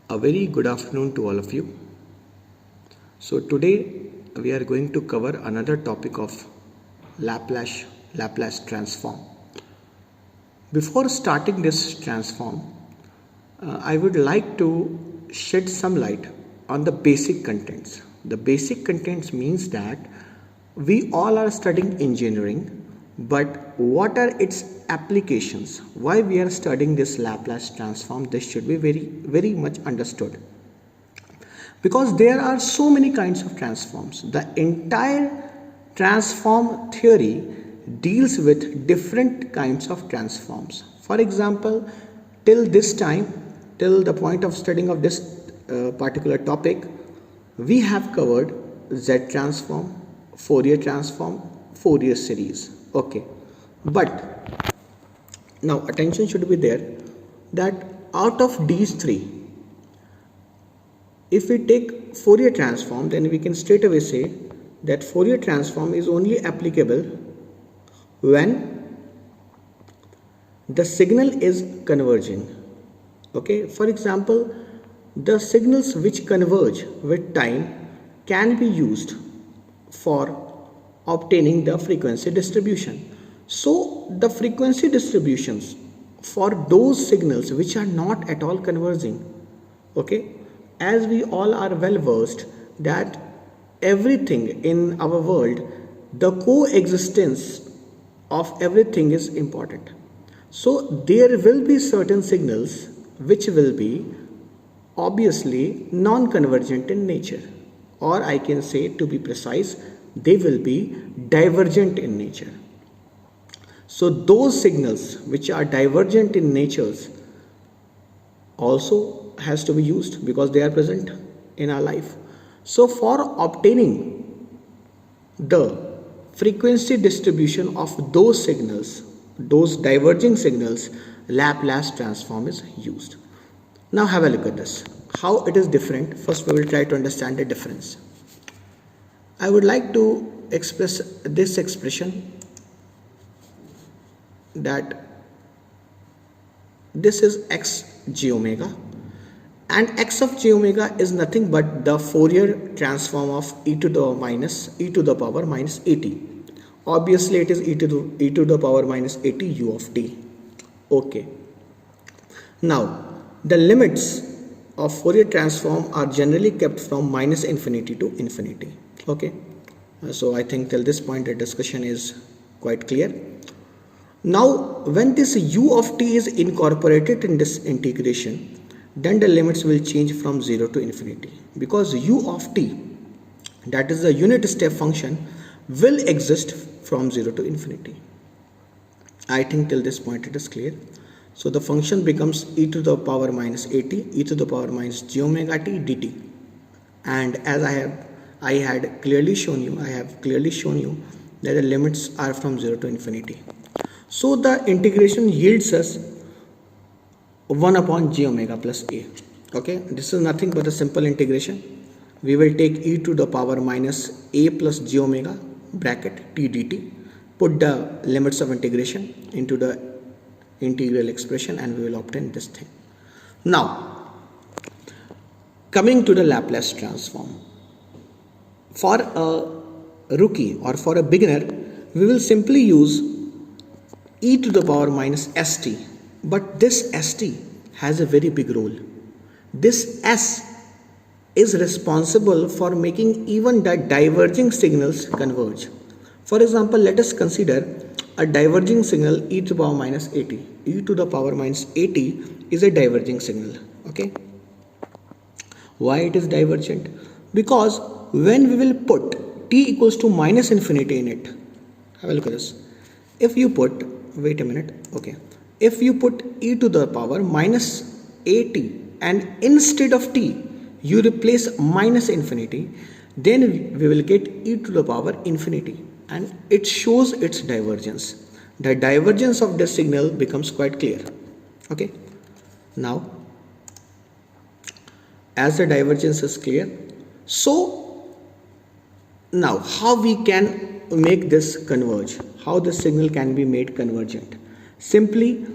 A very good afternoon to all of you. So today we are going to cover another topic of Laplace transform. Before starting this transform, I would like to shed some light on the basic contents. The basic contents means that we all are studying engineering, but what are its applications? Why we are studying this Laplace transform? This should be very much understood, because there are so many kinds of transforms. The entire transform theory deals with different kinds of transforms. For example, till this time, till the point of studying of this particular topic, we have covered Z transform, Fourier transform, Fourier series. Okay, but now attention should be there that out of these three, if we take Fourier transform, then we can straight away say that Fourier transform is only applicable when the signal is converging. Okay, for example, the signals which converge with time can be used for obtaining the frequency distribution. So the frequency distributions for those signals which are not at all converging, okay, as we all are well versed that everything in our world, the coexistence of everything is important. So there will be certain signals which will be obviously non-convergent in nature, or I can say, to be precise, they will be divergent in nature. So those signals which are divergent in natures also has to be used because they are present in our life. So for obtaining the frequency distribution of those signals, those diverging signals, Laplace transform is used. Now have a look at this, how it is different. First we will try to understand the difference. I would like to express this expression that this is x j omega, and x of j omega is nothing but the Fourier transform of e to the power minus at. Obviously it is e to the power minus at u of t. Okay. Now the limits of Fourier transform are generally kept from minus infinity to infinity. Okay. So I think till this point the discussion is quite clear. Now when this u of t is incorporated in this integration, then the limits will change from 0 to infinity, because u of t, that is the unit step function, will exist from 0 to infinity. I think till this point it is clear. So the function becomes e to the power minus at, e to the power minus j omega t dt. And as I have clearly shown you that the limits are from 0 to infinity. So the integration yields us 1 upon j omega plus a. Okay, this is nothing but a simple integration. We will take e to the power minus a plus j omega bracket t dt, put the limits of integration into the integral expression, and we will obtain this thing. Now coming to the Laplace transform, for a rookie or for a beginner, we will simply use e to the power minus st. But this st has a very big role. This s is responsible for making even the diverging signals converge. For example, let us consider a diverging signal e to the power minus at. E to the power minus at is a diverging signal. Okay. Why it is divergent? Because when we will put t equals to minus infinity in it, have a look at this. If you put, wait a minute, okay, if you put e to the power minus at and instead of t you replace minus infinity, then we will get e to the power infinity, and it shows its divergence. The divergence of the signal becomes quite clear. Okay. Now as the divergence is clear, so now how we can make this converge, how the signal can be made convergent? Simply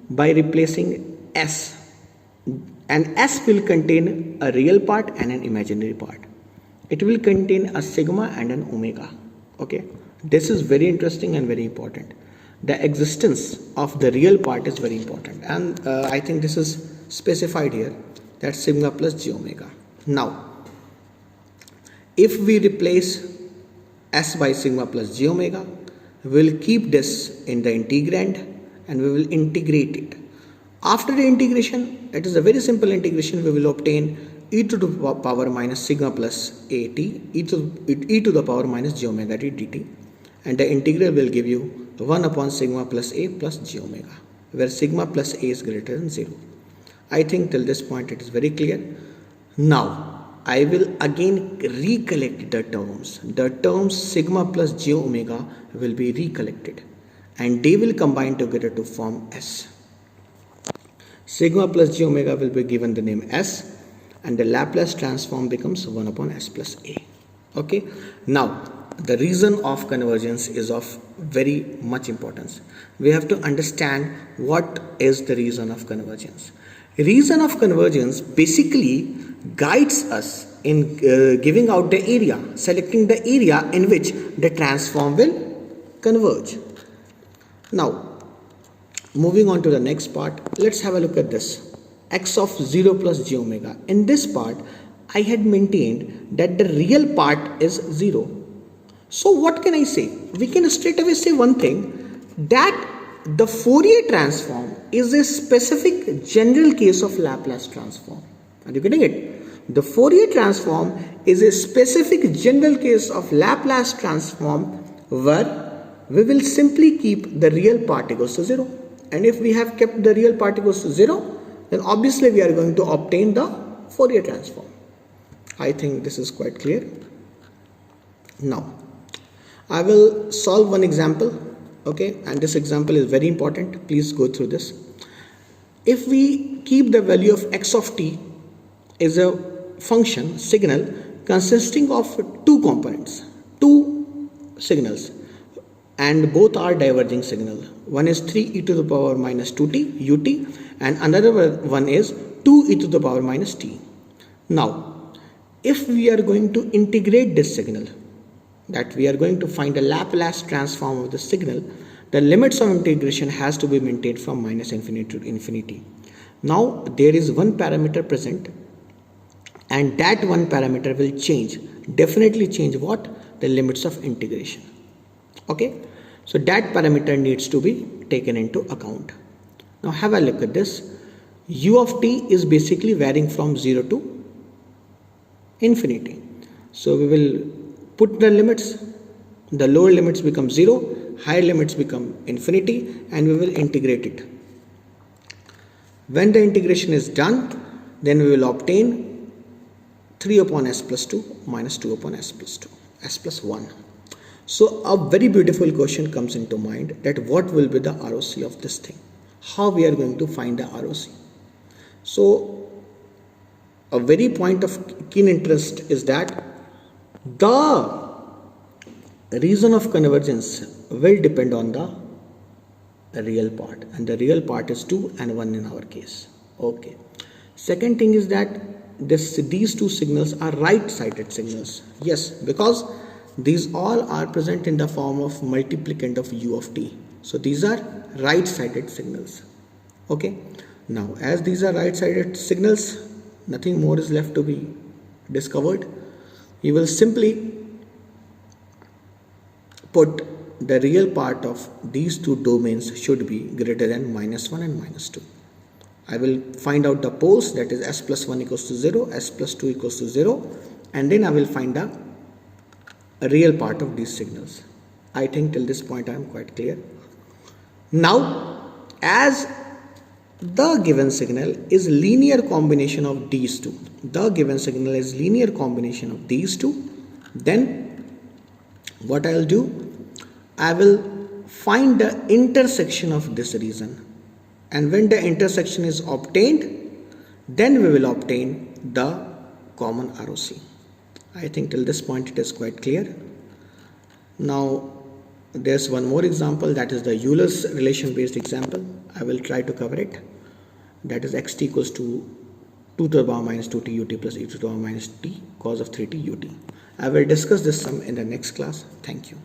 by replacing s and S will contain a real part and an imaginary part. It will contain a sigma and an omega. Okay, this is very interesting and very important. The existence of the real part is very important, and I think this is specified here, that sigma plus j omega. Now, if we replace S by sigma plus j omega, we will keep this in the integrand and we will integrate it. After the integration, it is a very simple integration. We will obtain e to the power minus sigma plus at, e to the power minus j omega t dt, and the integral will give you 1 upon sigma plus a plus j omega, where sigma plus a is greater than 0. I think till this point it is very clear. Now I will again recollect the terms. The terms sigma plus j omega will be recollected and they will combine together to form S. Sigma plus j omega will be given the name S, and the Laplace transform becomes 1 upon S plus A. Okay. Now, the reason of convergence is of very much importance. We have to understand what is the reason of convergence. Reason of convergence basically guides us in giving out the area, selecting the area in which the transform will converge. Now, moving on to the next part, let's have a look at this. X of 0 plus j omega. In this part, I had maintained that the real part is 0. So what can I say? We can straight away say one thing, that the Fourier transform is a specific general case of Laplace transform. Are you getting it? The Fourier transform is a specific general case of Laplace transform where we will simply keep the real part equals to 0. And if we have kept the real part equals to 0, then obviously we are going to obtain the Fourier transform. I think this is quite clear. Now, I will solve one example, okay, and this example is very important. Please go through this. If we keep the value of x of t is a function signal consisting of two components, two signals, and both are diverging signal. One is 3e to the power minus 2t ut and another one is 2e to the power minus t. Now, if we are going to integrate this signal, that we are going to find a Laplace transform of the signal, the limits of integration has to be maintained from minus infinity to infinity. Now there is one parameter present, and that one parameter will change, definitely change what? The limits of integration. Okay, so that parameter needs to be taken into account. Now have a look at this. U of t is basically varying from 0 to infinity. So we will put the limits, the lower limits become 0, higher limits become infinity, and we will integrate it. When the integration is done, then we will obtain 3 upon s plus 2 minus 2 upon s plus 2, s plus 1. So a very beautiful question comes into mind, that what will be the ROC of this thing? How we are going to find the ROC? So a very point of keen interest is that the reason of convergence will depend on the real part, and the real part is 2 and 1 in our case. Okay. Second thing is that these two signals are right-sided signals. Yes, because these all are present in the form of multiplicand of u of t. So these are right-sided signals. Okay. Now, as these are right-sided signals, nothing more is left to be discovered. You will simply put the real part of these two domains should be greater than minus 1 and minus 2. I will find out the poles, that is s plus 1 equals to 0, s plus 2 equals to 0, and then I will find the real part of these signals. I think till this point I am quite clear. Now, as the given signal is linear combination of these two, then what I will do, I will find the intersection of this region, and when the intersection is obtained, then we will obtain the common ROC. I think till this point it is quite clear. Now there's one more example, that is the Euler's relation based example. I will try to cover it. That is xt equals to 2 to the power minus 2t ut plus e to the power minus t cos of 3t ut. I will discuss this sum in the next class. Thank you.